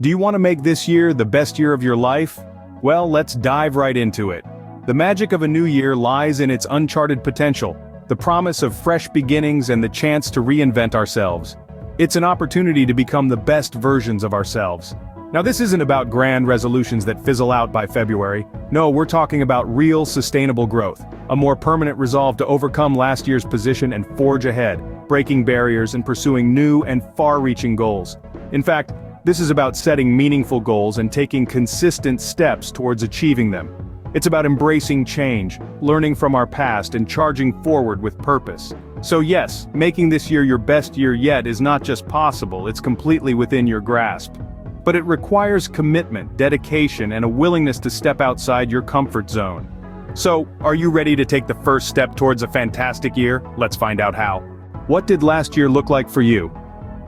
Do you want to make this year the best year of your life? Well, let's dive right into it. The magic of a new year lies in its uncharted potential, the promise of fresh beginnings and the chance to reinvent ourselves. It's an opportunity to become the best versions of ourselves. Now, this isn't about grand resolutions that fizzle out by February. No, we're talking about real, sustainable growth, a more permanent resolve to overcome last year's position and forge ahead, breaking barriers and pursuing new and far-reaching goals. In fact, this is about setting meaningful goals and taking consistent steps towards achieving them. It's about embracing change, learning from our past and charging forward with purpose. So yes, making this year your best year yet is not just possible, it's completely within your grasp. But it requires commitment, dedication, and a willingness to step outside your comfort zone. So, are you ready to take the first step towards a fantastic year? Let's find out how. What did last year look like for you?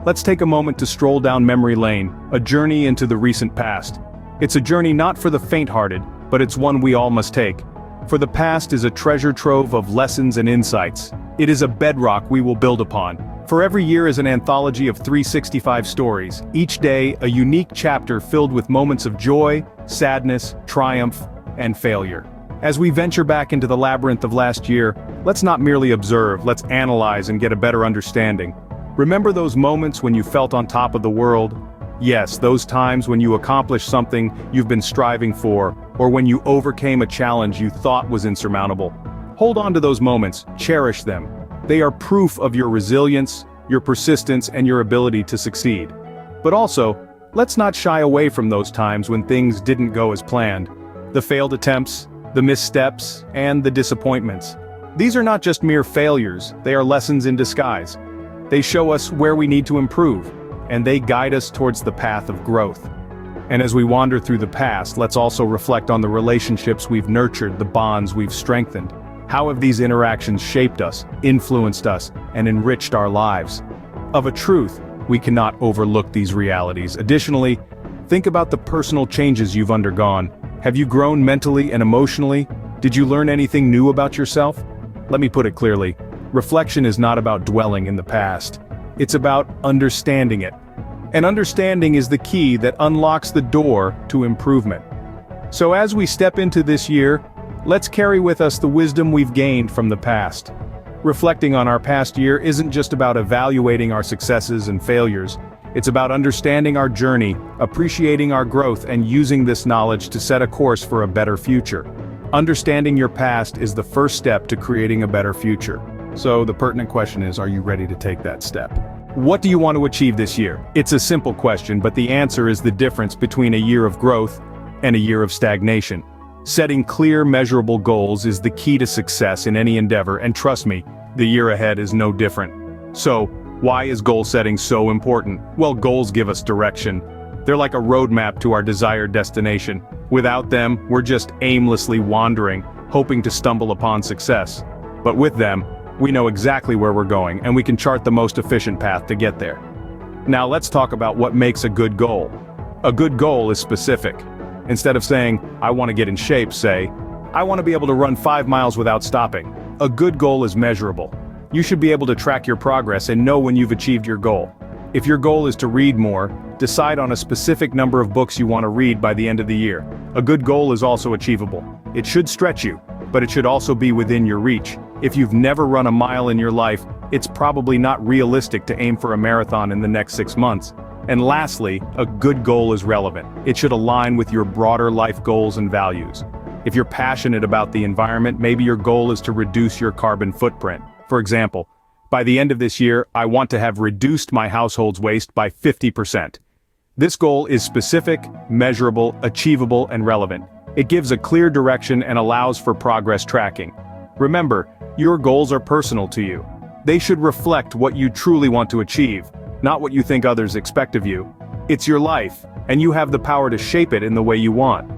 Let's take a moment to stroll down memory lane, a journey into the recent past. It's a journey not for the faint-hearted, but it's one we all must take. For the past is a treasure trove of lessons and insights. It is a bedrock we will build upon. For every year is an anthology of 365 stories, each day a unique chapter filled with moments of joy, sadness, triumph, and failure. As we venture back into the labyrinth of last year, let's not merely observe, let's analyze and get a better understanding. Remember those moments when you felt on top of the world? Yes, those times when you accomplished something you've been striving for, or when you overcame a challenge you thought was insurmountable. Hold on to those moments, cherish them. They are proof of your resilience, your persistence, and your ability to succeed. But also, let's not shy away from those times when things didn't go as planned. The failed attempts, the missteps, and the disappointments. These are not just mere failures, they are lessons in disguise. They show us where we need to improve, and they guide us towards the path of growth. And as we wander through the past, let's also reflect on the relationships we've nurtured, the bonds we've strengthened. How have these interactions shaped us, influenced us, and enriched our lives? Of a truth, we cannot overlook these realities. Additionally, think about the personal changes you've undergone. Have you grown mentally and emotionally? Did you learn anything new about yourself? Let me put it clearly. Reflection is not about dwelling in the past. It's about understanding it. And understanding is the key that unlocks the door to improvement. So as we step into this year, let's carry with us the wisdom we've gained from the past. Reflecting on our past year isn't just about evaluating our successes and failures. It's about understanding our journey, appreciating our growth, and using this knowledge to set a course for a better future. Understanding your past is the first step to creating a better future. So the pertinent question is, are you ready to take that step? What do you want to achieve this year? It's a simple question, but the answer is the difference between a year of growth and a year of stagnation. Setting clear, measurable goals is the key to success in any endeavor, and trust me, the year ahead is no different. So, why is goal setting so important? Well, goals give us direction. They're like a roadmap to our desired destination. Without them, we're just aimlessly wandering, hoping to stumble upon success. But with them, we know exactly where we're going, and we can chart the most efficient path to get there. Now let's talk about what makes a good goal. A good goal is specific. Instead of saying, I want to get in shape, say, I want to be able to run 5 miles without stopping. A good goal is measurable. You should be able to track your progress and know when you've achieved your goal. If your goal is to read more, decide on a specific number of books you want to read by the end of the year. A good goal is also achievable. It should stretch you, but it should also be within your reach. If you've never run a mile in your life, it's probably not realistic to aim for a marathon in the next 6 months. And lastly, a good goal is relevant. It should align with your broader life goals and values. If you're passionate about the environment, maybe your goal is to reduce your carbon footprint. For example, by the end of this year, I want to have reduced my household's waste by 50%. This goal is specific, measurable, achievable, and relevant. It gives a clear direction and allows for progress tracking. Remember, your goals are personal to you. They should reflect what you truly want to achieve, not what you think others expect of you. It's your life, and you have the power to shape it in the way you want.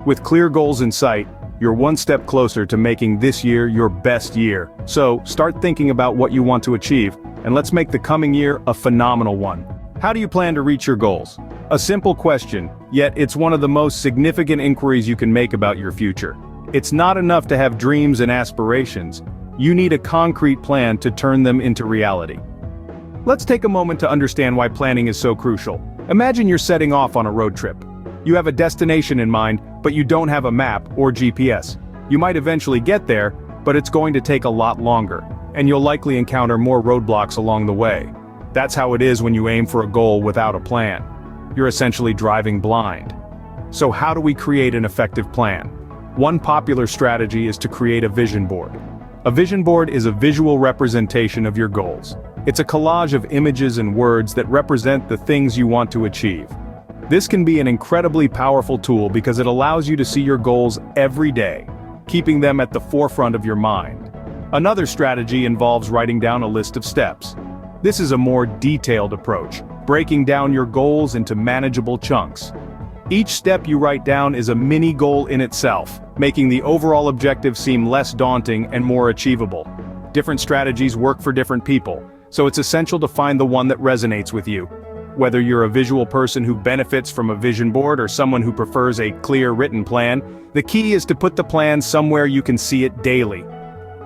With clear goals in sight, you're one step closer to making this year your best year. So, start thinking about what you want to achieve, and let's make the coming year a phenomenal one. How do you plan to reach your goals? A simple question, yet it's one of the most significant inquiries you can make about your future. It's not enough to have dreams and aspirations. You need a concrete plan to turn them into reality. Let's take a moment to understand why planning is so crucial. Imagine you're setting off on a road trip. You have a destination in mind, but you don't have a map or GPS. You might eventually get there, but it's going to take a lot longer, and you'll likely encounter more roadblocks along the way. That's how it is when you aim for a goal without a plan. You're essentially driving blind. So how do we create an effective plan? One popular strategy is to create a vision board. A vision board is a visual representation of your goals. It's a collage of images and words that represent the things you want to achieve. This can be an incredibly powerful tool because it allows you to see your goals every day, keeping them at the forefront of your mind. Another strategy involves writing down a list of steps. This is a more detailed approach, breaking down your goals into manageable chunks. Each step you write down is a mini goal in itself, making the overall objective seem less daunting and more achievable. Different strategies work for different people, so it's essential to find the one that resonates with you. Whether you're a visual person who benefits from a vision board or someone who prefers a clear written plan, the key is to put the plan somewhere you can see it daily.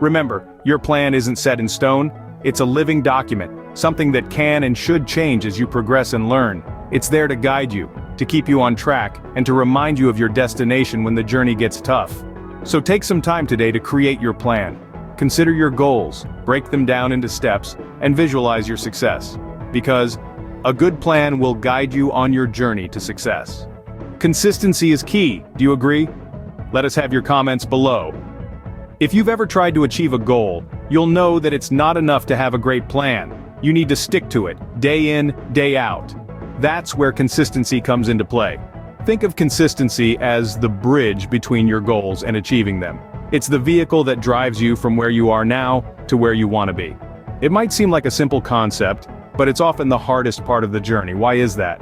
Remember, your plan isn't set in stone, it's a living document, something that can and should change as you progress and learn. It's there to guide you, to keep you on track, and to remind you of your destination when the journey gets tough. So take some time today to create your plan. Consider your goals, break them down into steps, and visualize your success. Because a good plan will guide you on your journey to success. Consistency is key, do you agree? Let us have your comments below. If you've ever tried to achieve a goal, you'll know that it's not enough to have a great plan. You need to stick to it, day in, day out. That's where consistency comes into play. Think of consistency as the bridge between your goals and achieving them. It's the vehicle that drives you from where you are now to where you want to be. It might seem like a simple concept, but it's often the hardest part of the journey. Why is that?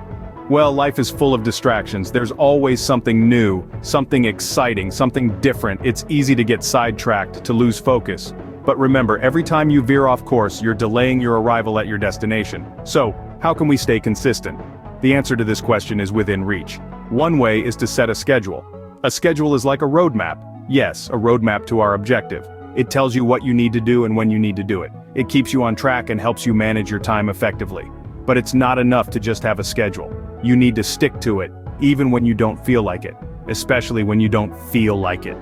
Well, life is full of distractions. There's always something new, something exciting, something different. It's easy to get sidetracked, to lose focus. But remember, every time you veer off course, you're delaying your arrival at your destination. So, how can we stay consistent? The answer to this question is within reach. One way is to set a schedule. A schedule is like a roadmap. Yes, a roadmap to our objective. It tells you what you need to do and when you need to do it. It keeps you on track and helps you manage your time effectively. But it's not enough to just have a schedule. You need to stick to it, even when you don't feel like it. Especially when you don't feel like it.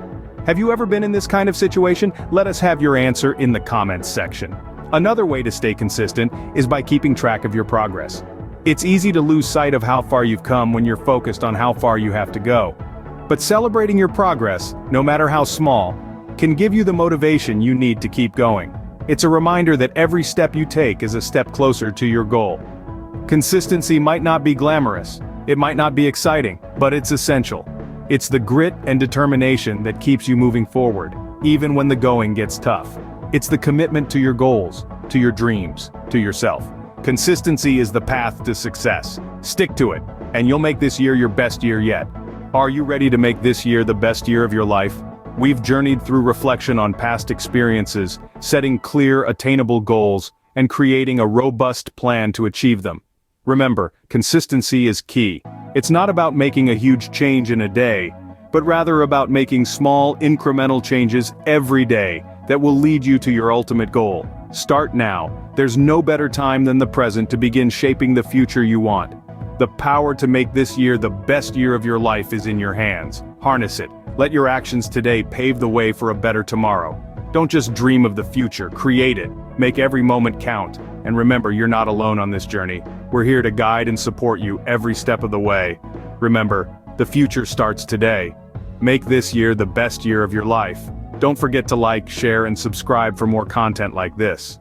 Have you ever been in this kind of situation? Let us have your answer in the comments section. Another way to stay consistent is by keeping track of your progress. It's easy to lose sight of how far you've come when you're focused on how far you have to go. But celebrating your progress, no matter how small, can give you the motivation you need to keep going. It's a reminder that every step you take is a step closer to your goal. Consistency might not be glamorous, it might not be exciting, but it's essential. It's the grit and determination that keeps you moving forward, even when the going gets tough. It's the commitment to your goals, to your dreams, to yourself. Consistency is the path to success. Stick to it, and you'll make this year your best year yet. Are you ready to make this year the best year of your life? We've journeyed through reflection on past experiences, setting clear, attainable goals, and creating a robust plan to achieve them. Remember, consistency is key. It's not about making a huge change in a day, but rather about making small, incremental changes every day that will lead you to your ultimate goal. Start now. There's no better time than the present to begin shaping the future you want. The power to make this year the best year of your life is in your hands. Harness it. Let your actions today pave the way for a better tomorrow. Don't just dream of the future, create it. Make every moment count. And remember, you're not alone on this journey. We're here to guide and support you every step of the way. Remember, the future starts today. Make this year the best year of your life. Don't forget to like, share, and subscribe for more content like this.